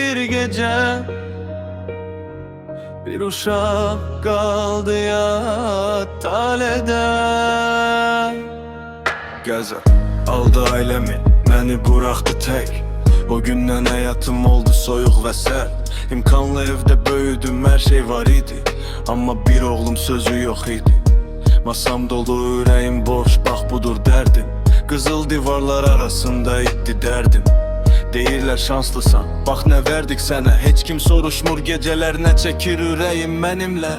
bir gece. Bir uşak kaldı ya talede. Gəzər aldı ailəmi, məni buraxdı tək. O gündən həyatım oldu soyuq və sərt. İmkanlı evdə böyüdüm, hər şey var idi, amma bir oğlum sözü yox idi. Masam dolu, ürəyim boş, bax budur dərdim. Qızıl divarlar arasında itdi dərdim. Deyirlər şanslısan, bax nə verdik sənə. Heç kim soruşmur gecələr nə çəkir ürəyim mənimlə.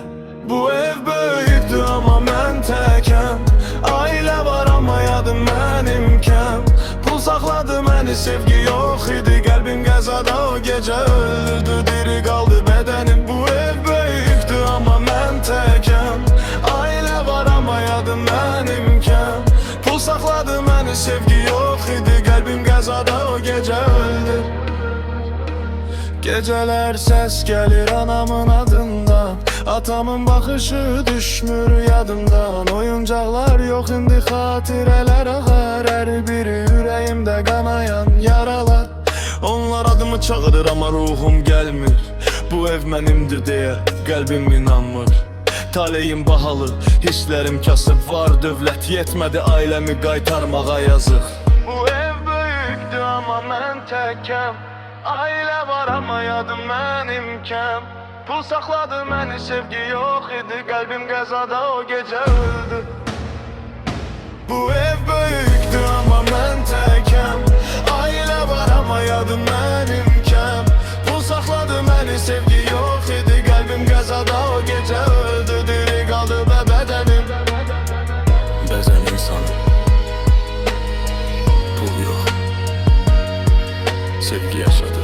Bu ev böyükdür amma mən təkəm. Ailə var amma yadım mənimkəm. Pul saxladı məni, sevgi yox idi. Qəlbim qəzada o gecə öldü, diri qaldı bədənim. Bu ev böyükdür amma mən təkəm. Ailə var amma yadım mənimkəm. Pul saxladı məni, sevgi yox idi. Qəlbim qəzada o gecə öldü. Gecələr səs gəlir anamın adından. Atamın baxışı düşmür yadımdan. Oyuncaqlar yox indi, xatirələr ağar. Hər biri ürəyimdə qanayan yaralar. Onlar adımı çağırır amma ruhum gəlmir. Bu ev mənimdir deyə qəlbim inanmır. Taleyim bahalı, hisslərim kasıb. Var dövlət yetmədi ailəmi qaytarmağa yazıq. Bu ev böyükdür amma mən təkəm. Ailə var amma yadım mənimkəm. Pul saxladı məni, sevgi yox idi. Qəlbim qəzada o gecə öldü. Bu ev böyükdür amma mən təkəm. Ailə var amma yadım mənimkəm. Pul saxladı məni, sevgi yox idi. Qəlbim qəzada o gecə öldü. Diri qaldı və bədənim. Bəzən insanı pul yox, sevgi yaşadı.